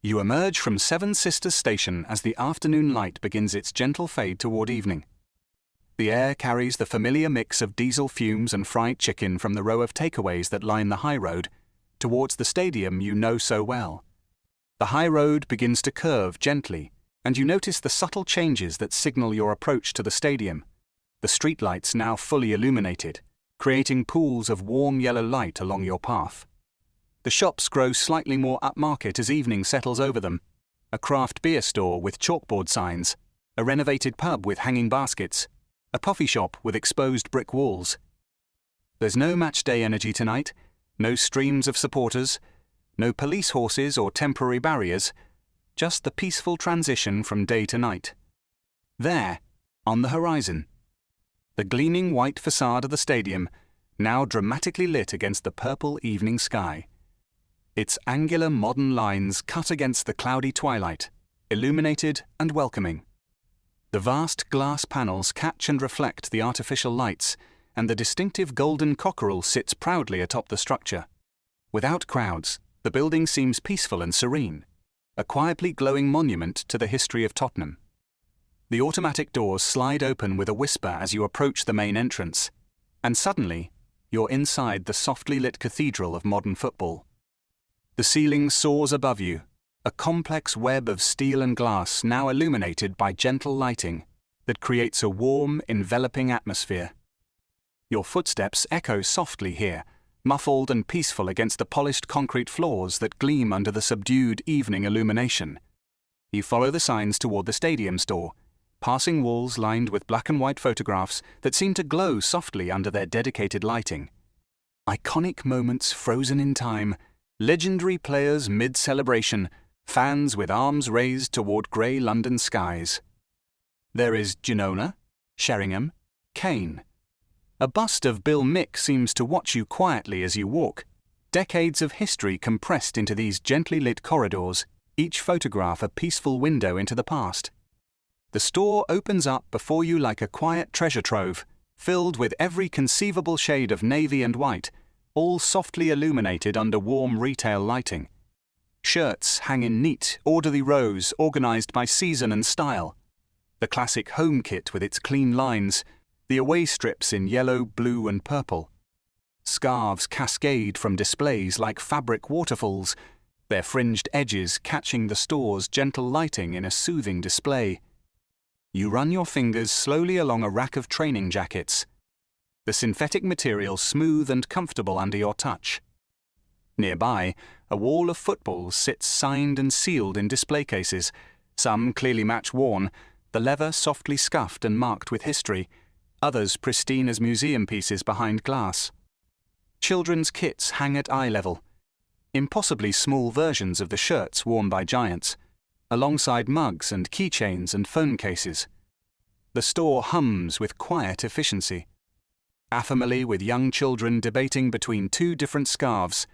You emerge from Seven Sisters Station as the afternoon light begins its gentle fade toward evening. The air carries the familiar mix of diesel fumes and fried chicken from the row of takeaways that line the high road towards the stadium you know so well. The high road begins to curve gently, and you notice the subtle changes that signal your approach to the stadium. The streetlights now fully illuminated, creating pools of warm yellow light along your path. The shops grow slightly more upmarket as evening settles over them. A craft beer store with chalkboard signs, a renovated pub with hanging baskets, a coffee shop with exposed brick walls. There's no match-day energy tonight, no streams of supporters, no police horses or temporary barriers, just the peaceful transition from day to night. There, on the horizon, the gleaming white facade of the stadium, now dramatically lit against the purple evening sky. Its angular modern lines cut against the cloudy twilight, illuminated and welcoming. The vast glass panels catch and reflect the artificial lights, and the distinctive golden cockerel sits proudly atop the structure. Without crowds, the building seems peaceful and serene, a quietly glowing monument to the history of Tottenham. The automatic doors slide open with a whisper as you approach the main entrance, and suddenly, you're inside the softly lit cathedral of modern football. The ceiling soars above you, a complex web of steel and glass now illuminated by gentle lighting that creates a warm, enveloping atmosphere. Your footsteps echo softly here, muffled and peaceful against the polished concrete floors that gleam under the subdued evening illumination. You follow the signs toward the stadium's door, passing walls lined with black and white photographs that seem to glow softly under their dedicated lighting. Iconic moments frozen in time, legendary players mid-celebration, fans with arms raised toward grey London skies. There is Ginola, Sheringham, Kane. A bust of Bill Mick seems to watch you quietly as you walk, decades of history compressed into these gently lit corridors, each photograph a peaceful window into the past. The store opens up before you like a quiet treasure trove, filled with every conceivable shade of navy and white, all softly illuminated under warm retail lighting. Shirts hang in neat, orderly rows organized by season and style. The classic home kit with its clean lines, the away strips in yellow, blue and purple. Scarves cascade from displays like fabric waterfalls, their fringed edges catching the store's gentle lighting in a soothing display. You run your fingers slowly along a rack of training jackets, the synthetic material smooth and comfortable under your touch. Nearby, a wall of footballs sits signed and sealed in display cases, some clearly match-worn, the leather softly scuffed and marked with history, others pristine as museum pieces behind glass. Children's kits hang at eye level, impossibly small versions of the shirts worn by giants, alongside mugs and keychains and phone cases. The store hums with quiet efficiency. A family with young children debating between two different scarves,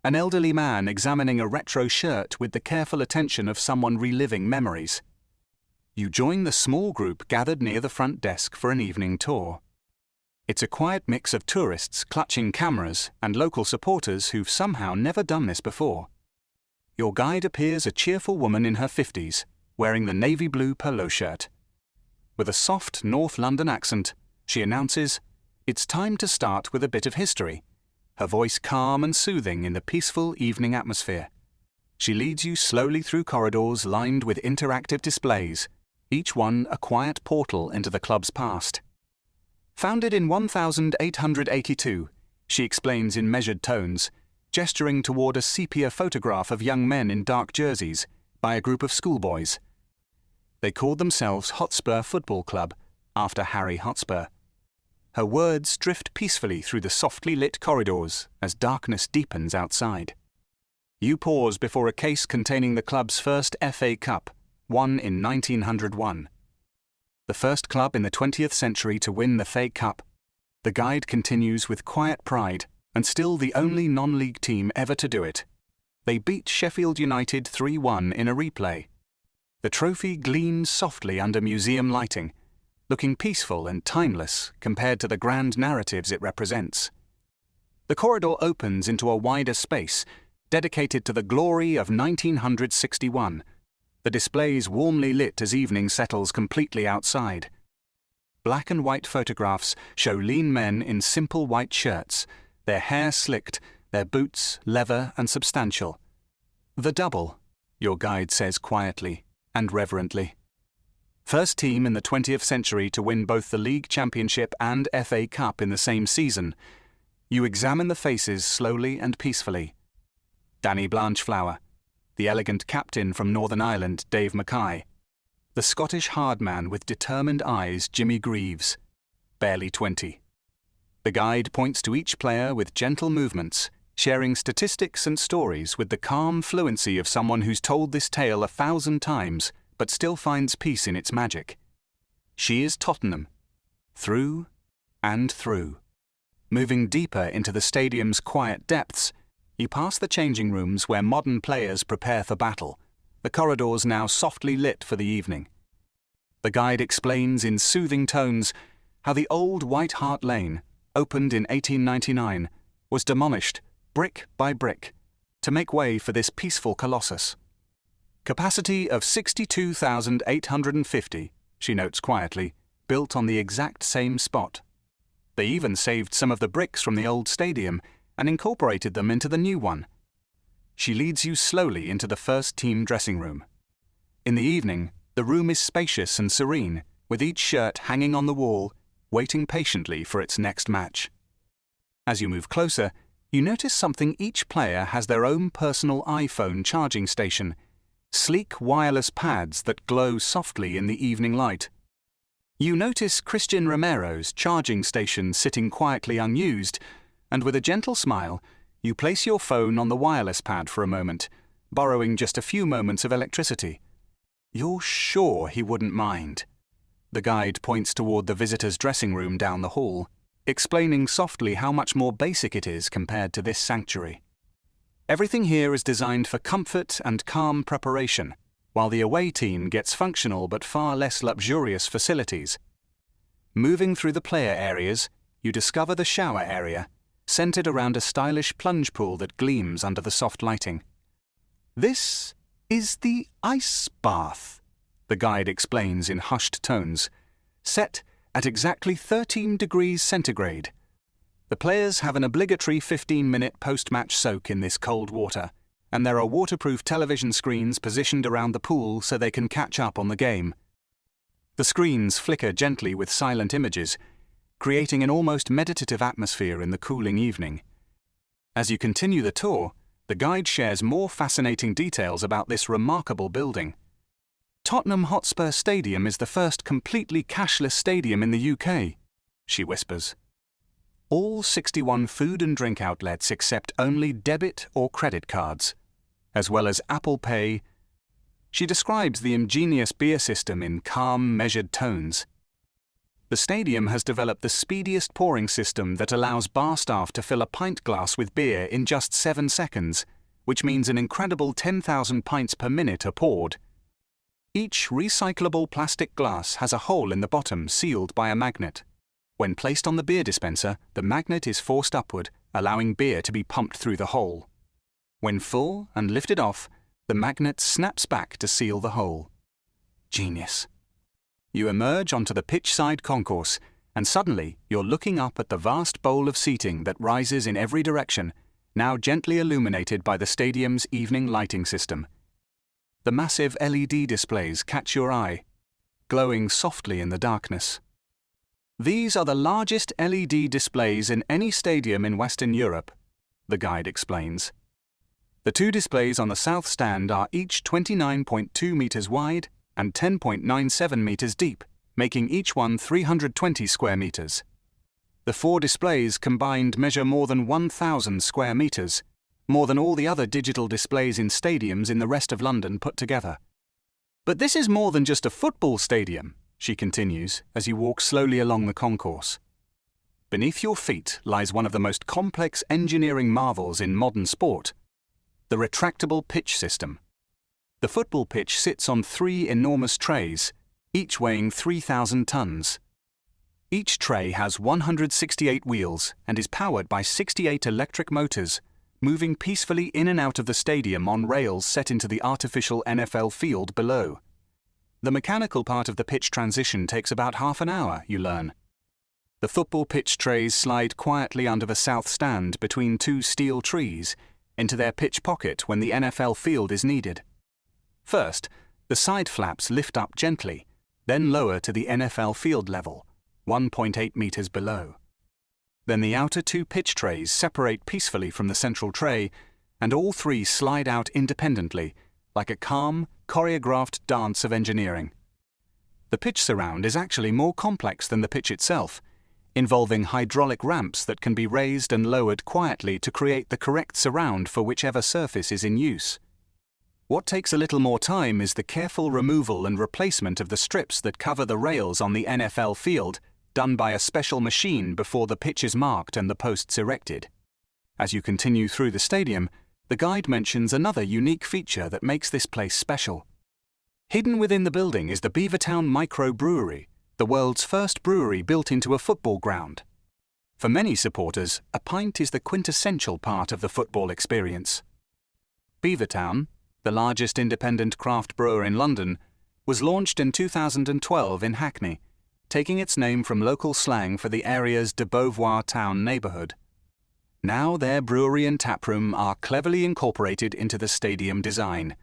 an elderly man examining a retro shirt with the careful attention of someone reliving memories. You join the small group gathered near the front desk for an evening tour. It's a quiet mix of tourists clutching cameras and local supporters who've somehow never done this before. Your guide appears a cheerful woman in her 50s, wearing the navy blue polo shirt. With a soft North London accent, she announces, "It's time to start with a bit of history," her voice calm and soothing in the peaceful evening atmosphere. She leads you slowly through corridors lined with interactive displays, each one a quiet portal into the club's past. Founded in 1882, she explains in measured tones, gesturing toward a sepia photograph of young men in dark jerseys by a group of schoolboys. They called themselves Hotspur Football Club, after Harry Hotspur. Her words drift peacefully through the softly lit corridors as darkness deepens outside. You pause before a case containing the club's first FA Cup, won in 1901. The first club in the 20th century to win the FA Cup, the guide continues with quiet pride, and still the only non-league team ever to do it. They beat Sheffield United 3-1 in a replay. The trophy gleams softly under museum lighting, looking peaceful and timeless compared to the grand narratives it represents. The corridor opens into a wider space, dedicated to the glory of 1961. The displays warmly lit as evening settles completely outside. Black and white photographs show lean men in simple white shirts, their hair slicked, their boots leather and substantial. The double, your guide says quietly and reverently. First team in the 20th century to win both the League Championship and FA Cup in the same season. You examine the faces slowly and peacefully. Danny Blanchflower, the elegant captain from Northern Ireland, Dave Mackay, the Scottish hard man with determined eyes, Jimmy Greaves, barely 20. The guide points to each player with gentle movements, sharing statistics and stories with the calm fluency of someone who's told this tale 1,000 times, but still finds peace in its magic. She is Tottenham, through and through. Moving deeper into the stadium's quiet depths, you pass the changing rooms where modern players prepare for battle, the corridors now softly lit for the evening. The guide explains in soothing tones how the old White Hart Lane, opened in 1899, was demolished, brick by brick, to make way for this peaceful colossus. Capacity of 62,850, she notes quietly, built on the exact same spot. They even saved some of the bricks from the old stadium and incorporated them into the new one. She leads you slowly into the first team dressing room. In the evening, the room is spacious and serene, with each shirt hanging on the wall, waiting patiently for its next match. As you move closer, you notice something: each player has their own personal iPhone charging station, sleek wireless pads that glow softly in the evening light. You notice Christian Romero's charging station sitting quietly unused, and with a gentle smile, you place your phone on the wireless pad for a moment, borrowing just a few moments of electricity. You're sure he wouldn't mind. The guide points toward the visitors' dressing room down the hall, explaining softly how much more basic it is compared to this sanctuary. Everything here is designed for comfort and calm preparation, while the away team gets functional but far less luxurious facilities. Moving through the player areas, you discover the shower area, centered around a stylish plunge pool that gleams under the soft lighting. This is the ice bath, the guide explains in hushed tones, set at exactly 13 degrees centigrade. The players have an obligatory 15-minute post-match soak in this cold water, and there are waterproof television screens positioned around the pool so they can catch up on the game. The screens flicker gently with silent images, creating an almost meditative atmosphere in the cooling evening. As you continue the tour, the guide shares more fascinating details about this remarkable building. Tottenham Hotspur Stadium is the first completely cashless stadium in the UK, she whispers. All 61 food and drink outlets accept only debit or credit cards, as well as Apple Pay. She describes the ingenious beer system in calm, measured tones. The stadium has developed the speediest pouring system that allows bar staff to fill a pint glass with beer in just 7 seconds, which means an incredible 10,000 pints per minute are poured. Each recyclable plastic glass has a hole in the bottom sealed by a magnet. When placed on the beer dispenser, the magnet is forced upward, allowing beer to be pumped through the hole. When full and lifted off, the magnet snaps back to seal the hole. Genius. You emerge onto the pitch-side concourse, and suddenly you're looking up at the vast bowl of seating that rises in every direction, now gently illuminated by the stadium's evening lighting system. The massive LED displays catch your eye, glowing softly in the darkness. These are the largest LED displays in any stadium in Western Europe, the guide explains. The two displays on the south stand are each 29.2 meters wide and 10.97 meters deep, making each one 320 square meters. The four displays combined measure more than 1,000 square meters, more than all the other digital displays in stadiums in the rest of London put together. But this is more than just a football stadium, she continues as you walk slowly along the concourse. Beneath your feet lies one of the most complex engineering marvels in modern sport, the retractable pitch system. The football pitch sits on 3 enormous trays, each weighing 3,000 tons. Each tray has 168 wheels and is powered by 68 electric motors, moving peacefully in and out of the stadium on rails set into the artificial NFL field below. The mechanical part of the pitch transition takes about half an hour, you learn. The football pitch trays slide quietly under the south stand between two steel trees into their pitch pocket when the NFL field is needed. First, the side flaps lift up gently, then lower to the NFL field level, 1.8 meters below. Then the outer two pitch trays separate peacefully from the central tray, and all three slide out independently, like a calm, choreographed dance of engineering. The pitch surround is actually more complex than the pitch itself, involving hydraulic ramps that can be raised and lowered quietly to create the correct surround for whichever surface is in use. What takes a little more time is the careful removal and replacement of the strips that cover the rails on the NFL field, done by a special machine before the pitch is marked and the posts erected. As you continue through the stadium, the guide mentions another unique feature that makes this place special. Hidden within the building is the Beavertown Microbrewery, the world's first brewery built into a football ground. For many supporters, a pint is the quintessential part of the football experience. Beavertown, the largest independent craft brewer in London, was launched in 2012 in Hackney, taking its name from local slang for the area's de Beauvoir town neighbourhood. Now their brewery and taproom are cleverly incorporated into the stadium design,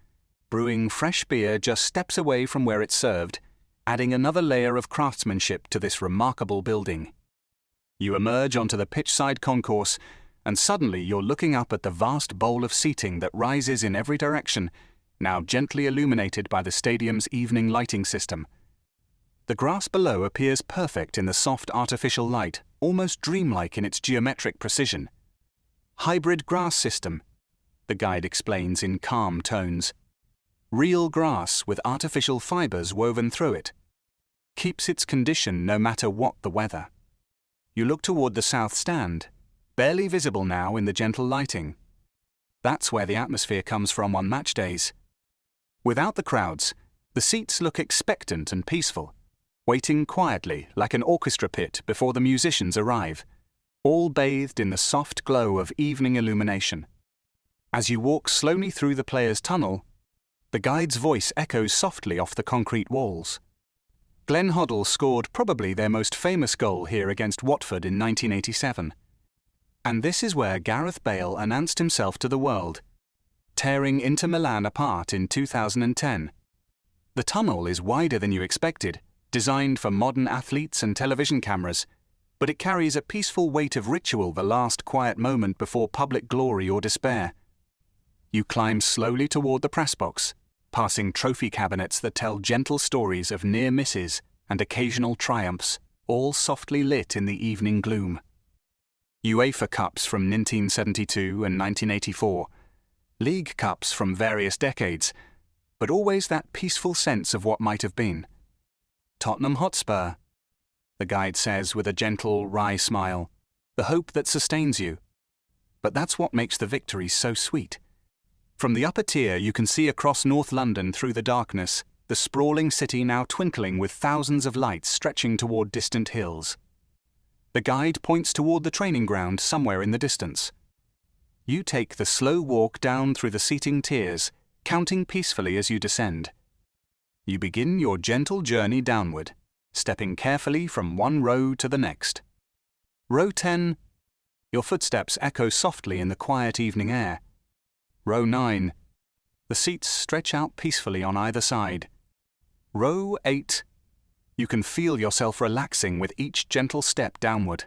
brewing fresh beer just steps away from where it's served, adding another layer of craftsmanship to this remarkable building. You emerge onto the pitchside concourse, and suddenly you're looking up at the vast bowl of seating that rises in every direction, now gently illuminated by the stadium's evening lighting system. The grass below appears perfect in the soft artificial light, almost dreamlike in its geometric precision. Hybrid grass system, the guide explains in calm tones. Real grass with artificial fibers woven through it. Keeps its condition no matter what the weather. You look toward the south stand, barely visible now in the gentle lighting. That's where the atmosphere comes from on match days. Without the crowds, the seats look expectant and peaceful, waiting quietly like an orchestra pit before the musicians arrive, all bathed in the soft glow of evening illumination. As you walk slowly through the players' tunnel, the guide's voice echoes softly off the concrete walls. Glenn Hoddle scored probably their most famous goal here against Watford in 1987. And this is where Gareth Bale announced himself to the world, tearing Inter Milan apart in 2010. The tunnel is wider than you expected, designed for modern athletes and television cameras, but it carries a peaceful weight of ritual the last quiet moment before public glory or despair. You climb slowly toward the press box, passing trophy cabinets that tell gentle stories of near misses and occasional triumphs, all softly lit in the evening gloom. UEFA Cups from 1972 and 1984, League Cups from various decades, but always that peaceful sense of what might have been. Tottenham Hotspur, the guide says with a gentle, wry smile, the hope that sustains you. But that's what makes the victory so sweet. From the upper tier you can see across North London through the darkness, the sprawling city now twinkling with thousands of lights stretching toward distant hills. The guide points toward the training ground somewhere in the distance. You take the slow walk down through the seating tiers, counting peacefully as you descend. You begin your gentle journey downward, stepping carefully from one row to the next. Row 10. Your footsteps echo softly in the quiet evening air. Row 9. The seats stretch out peacefully on either side. Row 8. You can feel yourself relaxing with each gentle step downward.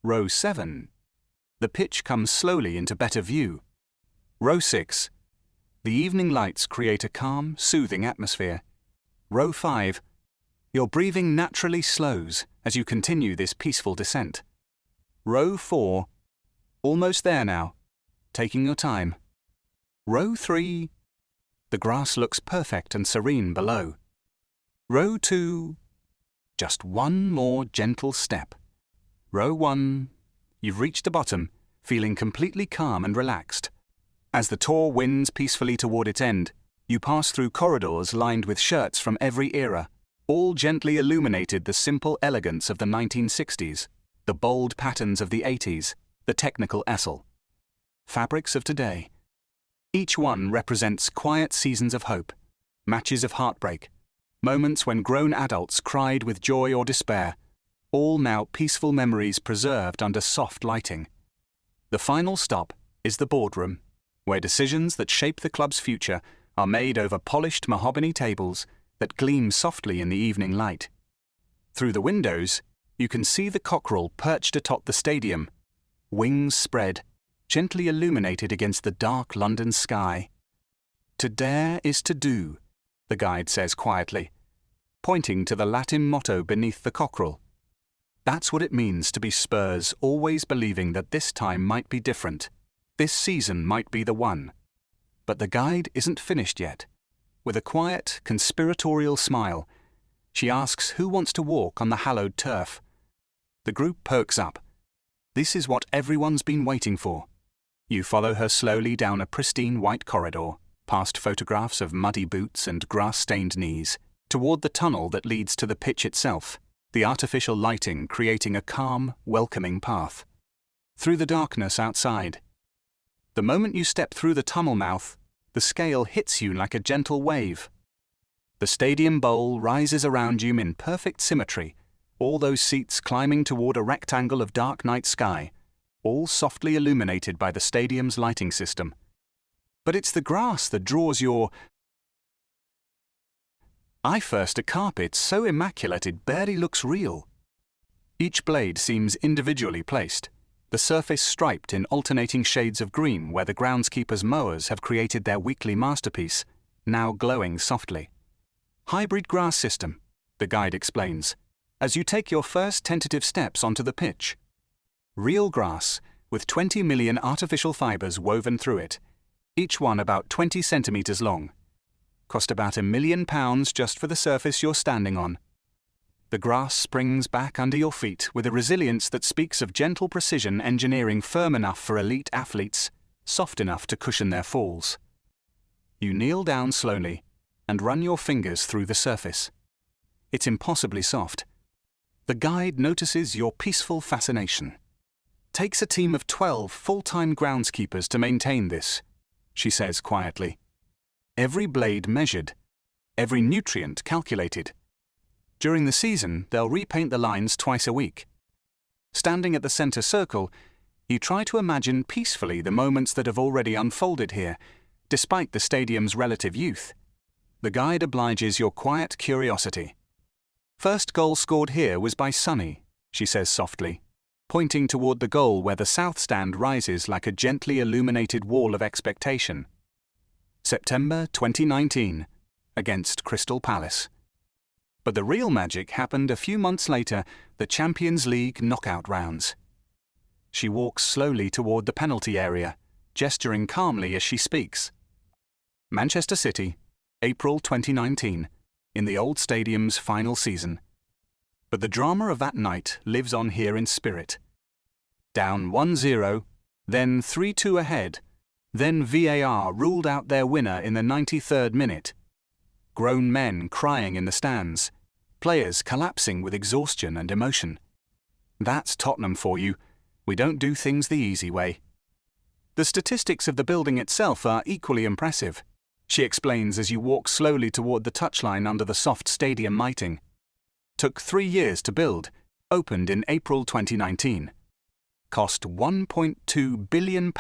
Row 7. The pitch comes slowly into better view. Row 6. The evening lights create a calm, soothing atmosphere. Row 5. Your breathing naturally slows as you continue this peaceful descent. Row 4. Almost there now, taking your time. Row 3. The grass looks perfect and serene below. Row 2. Just one more gentle step. Row 1. You've reached the bottom, feeling completely calm and relaxed. As the tour winds peacefully toward its end, you pass through corridors lined with shirts from every era, all gently illuminated the simple elegance of the 1960s, the bold patterns of the 80s, the technical easel. fabrics of today. Each one represents quiet seasons of hope, matches of heartbreak, moments when grown adults cried with joy or despair, all now peaceful memories preserved under soft lighting. The final stop is the boardroom, where decisions that shape the club's future are made over polished mahogany tables that gleam softly in the evening light. Through the windows, you can see the cockerel perched atop the stadium, wings spread, gently illuminated against the dark London sky. "To dare is to do," the guide says quietly, pointing to the Latin motto beneath the cockerel. That's what it means to be Spurs, always believing that this time might be different. This season might be the one. But the guide isn't finished yet. With a quiet, conspiratorial smile, she asks who wants to walk on the hallowed turf. The group perks up. This is what everyone's been waiting for. You follow her slowly down a pristine white corridor, past photographs of muddy boots and grass-stained knees, toward the tunnel that leads to the pitch itself, the artificial lighting creating a calm, welcoming path. Through the darkness outside. The moment you step through the tunnel mouth, the scale hits you like a gentle wave. The stadium bowl rises around you in perfect symmetry, all those seats climbing toward a rectangle of dark night sky, all softly illuminated by the stadium's lighting system. But it's the grass that draws your eye first, a carpet so immaculate it barely looks real. Each blade seems individually placed, the surface striped in alternating shades of green where the groundskeeper's mowers have created their weekly masterpiece, now glowing softly. Hybrid grass system, the guide explains, as you take your first tentative steps onto the pitch. Real grass, with 20 million artificial fibres woven through it, each one about 20 centimetres long. Cost about £1 million just for the surface you're standing on. The grass springs back under your feet with a resilience that speaks of gentle precision engineering firm enough for elite athletes, soft enough to cushion their falls. You kneel down slowly and run your fingers through the surface. It's impossibly soft. The guide notices your peaceful fascination. Takes a team of 12 full-time groundskeepers to maintain this, she says quietly. Every blade measured, every nutrient calculated. During the season, they'll repaint the lines twice a week. Standing at the center circle, you try to imagine peacefully the moments that have already unfolded here, despite the stadium's relative youth. The guide obliges your quiet curiosity. First goal scored here was by Sonny, she says softly, pointing toward the goal where the south stand rises like a gently illuminated wall of expectation. September 2019, against Crystal Palace. But the real magic happened a few months later, the Champions League knockout rounds. She walks slowly toward the penalty area, gesturing calmly as she speaks. Manchester City, April 2019, in the old stadium's final season. But the drama of that night lives on here in spirit. Down 1-0, then 3-2 ahead, then VAR ruled out their winner in the 93rd minute. Grown men crying in the stands, players collapsing with exhaustion and emotion. That's Tottenham for you. We don't do things the easy way. The statistics of the building itself are equally impressive, she explains as you walk slowly toward the touchline under the soft stadium lighting. Took 3 years to build, opened in April 2019. Cost £1.2 billion,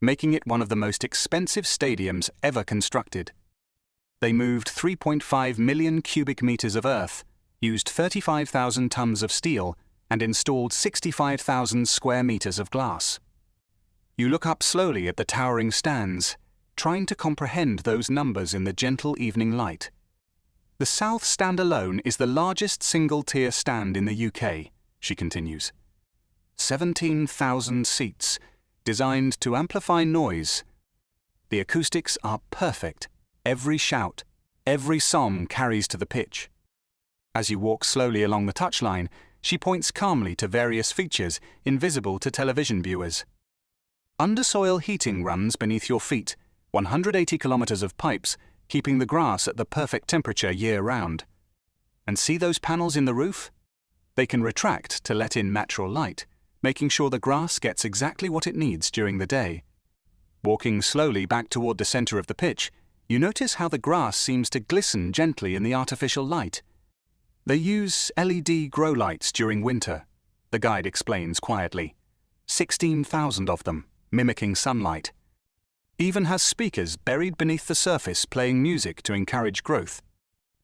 making it one of the most expensive stadiums ever constructed. They moved 3.5 million cubic meters of earth, used 35,000 tons of steel, and installed 65,000 square meters of glass. You look up slowly at the towering stands, trying to comprehend those numbers in the gentle evening light. The south stand alone is the largest single-tier stand in the UK, she continues. 17,000 seats, designed to amplify noise. The acoustics are perfect. Every shout, every song carries to the pitch. As you walk slowly along the touchline, she points calmly to various features invisible to television viewers. Undersoil heating runs beneath your feet, 180 kilometers of pipes, keeping the grass at the perfect temperature year-round. And see those panels in the roof? They can retract to let in natural light, making sure the grass gets exactly what it needs during the day, Walking slowly back toward the center of the pitch, you notice how the grass seems to glisten gently in the artificial light. They use LED grow lights during winter, the guide explains quietly. 16,000 of them, mimicking sunlight. Even has speakers buried beneath the surface playing music to encourage growth,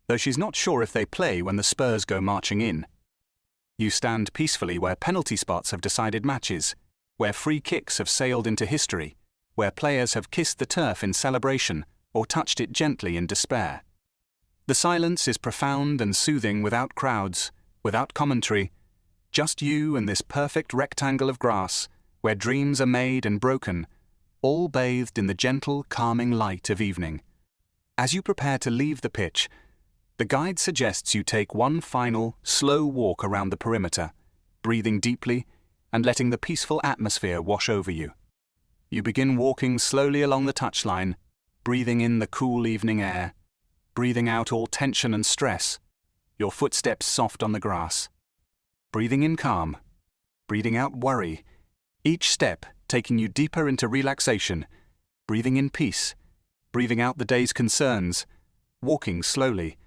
though she's not sure if they play when the Spurs go marching in. You stand peacefully where penalty spots have decided matches, where free kicks have sailed into history, where players have kissed the turf in celebration or touched it gently in despair. The silence is profound and soothing, without crowds, without commentary, just you and this perfect rectangle of grass, where dreams are made and broken, all bathed in the gentle, calming light of evening. As you prepare to leave the pitch, the guide suggests you take one final, slow walk around the perimeter, breathing deeply and letting the peaceful atmosphere wash over you. You begin walking slowly along the touchline, breathing in the cool evening air, breathing out all tension and stress, your footsteps soft on the grass. Breathing in calm, breathing out worry, each step taking you deeper into relaxation, breathing in peace, breathing out the day's concerns, walking slowly,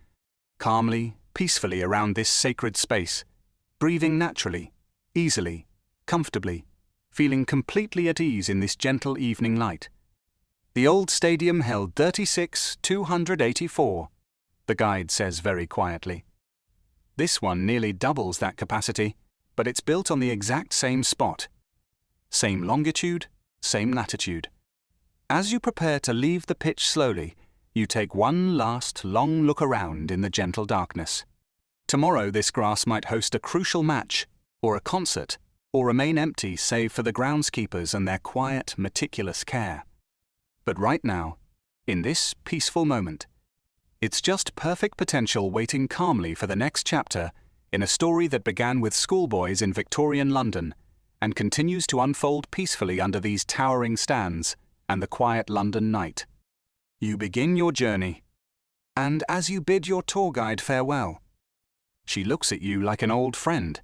calmly, peacefully around this sacred space, breathing naturally, easily, comfortably, feeling completely at ease in this gentle evening light. The old stadium held 36,284, the guide says very quietly. This one nearly doubles that capacity, but it's built on the exact same spot. Same longitude, same latitude. As you prepare to leave the pitch slowly, you take one last long look around in the gentle darkness. Tomorrow this grass might host a crucial match, or a concert, or remain empty save for the groundskeepers and their quiet, meticulous care. But right now, in this peaceful moment, it's just perfect potential waiting calmly for the next chapter in a story that began with schoolboys in Victorian London and continues to unfold peacefully under these towering stands and the quiet London night. You begin your journey, and as you bid your tour guide farewell, she looks at you like an old friend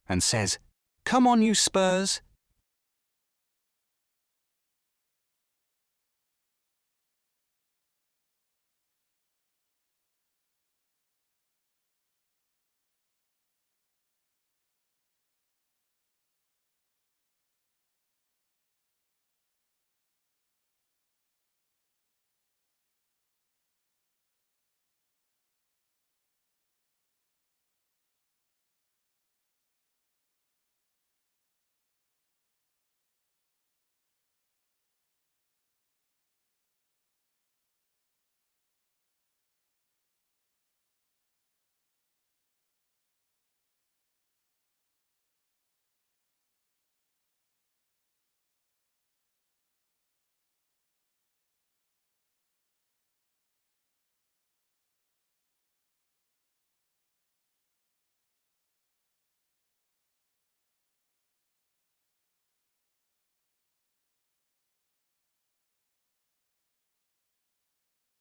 and says, "Come on, you Spurs,